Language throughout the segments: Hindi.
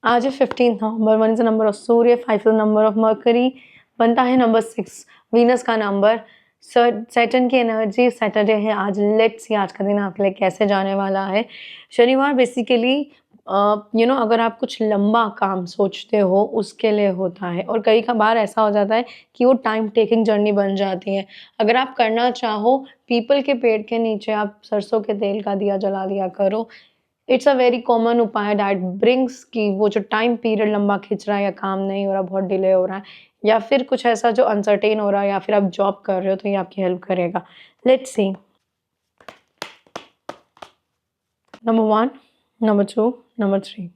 आज है 15 नवंबर। 1 is the number of Surya, 5 is the number of mercury, बनता है नंबर 6 वीनस का नंबर। सैटर्न की एनर्जी, सैटरडे है आज। लेट्स सी आज का दिन आपके लिए कैसे जाने वाला है। शनिवार बेसिकली अगर आप कुछ लंबा काम सोचते हो उसके लिए होता है, और कई बार ऐसा हो जाता है कि वो टाइम टेकिंग जर्नी बन जाती है। अगर आप करना चाहो, पीपल के पेड़ के नीचे आप सरसों के तेल का दिया जला लिया करो। इट्स अ वेरी कॉमन उपाय दैट ब्रिंग्स की वो जो टाइम पीरियड लंबा खिंच रहा है या काम नहीं हो रहा, बहुत डिले हो रहा है, या फिर कुछ ऐसा जो अनसर्टेन हो रहा है, या फिर आप जॉब कर रहे हो, तो ये आपकी हेल्प करेगा। Let's see. Number 1, number 2, number 3।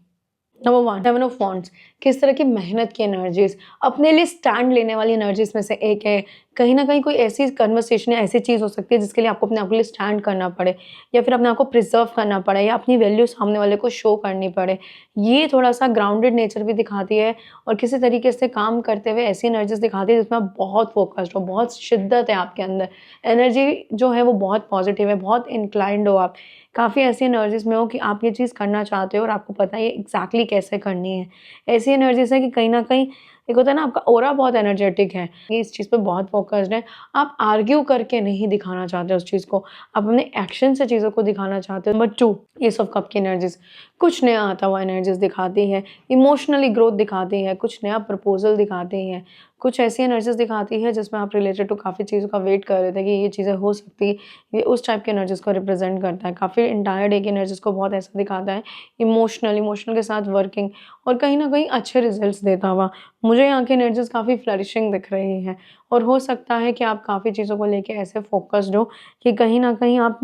Number 1 7 of wands. किस तरह की मेहनत की एनर्जीज, अपने लिए स्टैंड लेने वाली एनर्जीज में से एक है। कहीं ना कहीं कोई ऐसी कन्वर्सेशन या ऐसी चीज़ हो सकती है जिसके लिए आपको अपने आप के लिए स्टैंड करना पड़े, या फिर अपने आप को प्रिजर्व करना पड़े, या अपनी वैल्यू सामने वाले को शो करनी पड़े। ये थोड़ा सा ग्राउंडेड नेचर भी दिखाती है, और किसी तरीके से काम करते हुए ऐसी एनर्जीज दिखाती है जिसमें आप बहुत फोकस्ड हो, बहुत शिद्दत है आपके अंदर। एनर्जी जो है वो बहुत पॉजिटिव है, बहुत इंक्लाइंड हो आप, काफ़ी ऐसी एनर्जीज में हो कि आप ये चीज़ करना चाहते हो और आपको पता है ये एग्जैक्टली कैसे करनी है। ऐसी एनर्जीज है कि कहीं ना कहीं एक होता है ना, आपका ऑरा बहुत एनर्जेटिक है, ये इस चीज़ पे बहुत फोकस्ड है। आप आर्ग्यू करके नहीं दिखाना चाहते उस चीज़ को, आप अपने एक्शन से चीज़ों को दिखाना चाहते हो। नंबर 2 एस ऑफ कप की एनर्जीज, कुछ नया आता हुआ एनर्जीज दिखाती है, इमोशनली ग्रोथ दिखाती है, कुछ नया प्रपोजल दिखाती है, कुछ ऐसी एनर्जीज दिखाती है जिसमें आप रिलेटेड टू काफ़ी चीज़ों का वेट कर रहे थे कि ये चीज़ें हो सकती है। ये उस टाइप की एनर्जीज को रिप्रेजेंट करता है। काफ़ी इंटायर डे की एनर्जीज को बहुत ऐसा दिखाता है, इमोशनल के साथ वर्किंग, और कहीं ना कहीं अच्छे रिजल्ट्स देता हुआ। मुझे यहाँ की एनर्जीज काफ़ी फ्लरिशिंग दिख रही है, और हो सकता है कि आप काफ़ी चीज़ों को लेके ऐसे फोकस्ड हो कि कहीं ना कहीं आप,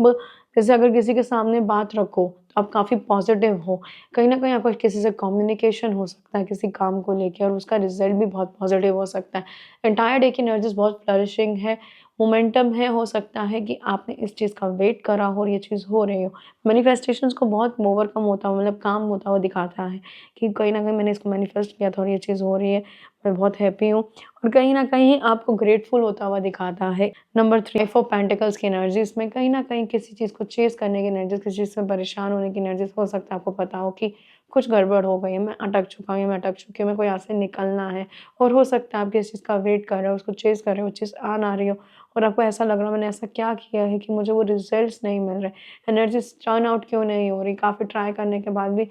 जैसे अगर किसी के सामने बात रखो तो आप काफ़ी पॉजिटिव हो। कहीं ना कहीं आपका किसी से कम्युनिकेशन हो सकता है किसी काम को लेके, और उसका रिजल्ट भी बहुत पॉजिटिव हो सकता है। एंटायर डे की एनर्जीज बहुत फ्लरिशिंग है, मोमेंटम है। हो सकता है कि आपने इस चीज़ का वेट करा हो और ये चीज़ हो रही हो। मैनिफेस्टेशंस को बहुत ओवरकम होता हुआ, मतलब काम होता हुआ दिखाता है कि कहीं ना कहीं मैंने इसको मैनिफेस्ट किया था और ये चीज़ हो रही है, मैं बहुत हैप्पी हूँ। और कहीं न कहीं आपको ग्रेटफुल होता हुआ दिखाता है। नंबर 3 4 पेंटिकल्स की एनर्जीज़ में कहीं न कहीं किसी चीज़ को चेज़ करने की एनर्जीज़, किसी चीज़ से परेशान होने की एनर्जीज़। हो सकता है आपको पता हो कि कुछ गड़बड़ हो गई है, मैं अटक चुका हूँ या मैं अटक चुकी हूँ, मेरे को यहाँ से निकलना है। और हो सकता है आप किसी चीज़ का वेट कर रहे हो, उसको चेज़ कर रहे हो, वो चीज़ आ ना रही हो, और आपको ऐसा लग रहा हो मैंने ऐसा क्या किया है कि मुझे वो रिज़ल्ट्स नहीं मिल रहे, एनर्जीज़ टर्न आउट क्यों नहीं हो रही, काफ़ी ट्राई करने के बाद भी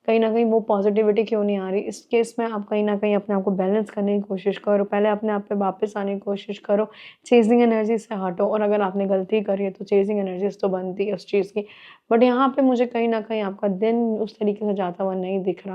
कहीं न कहीं वो पॉज़िटिविटी क्यों नहीं आ रही। इस केस में आप कहीं न कहीं अपने आप को बैलेंस करने की कोशिश करो। पहले अपने आप पे वापस आने की कोशिश करो। चेज़िंग एनर्जी से हटो, और अगर आपने गलती करी है तो चेज़िंग एनर्जीज़ तो बनती है उस चीज़ की। बट यहाँ पे मुझे कहीं न कहीं आपका दिन उस तरीके से जाता हुआ नहीं दिख रहा।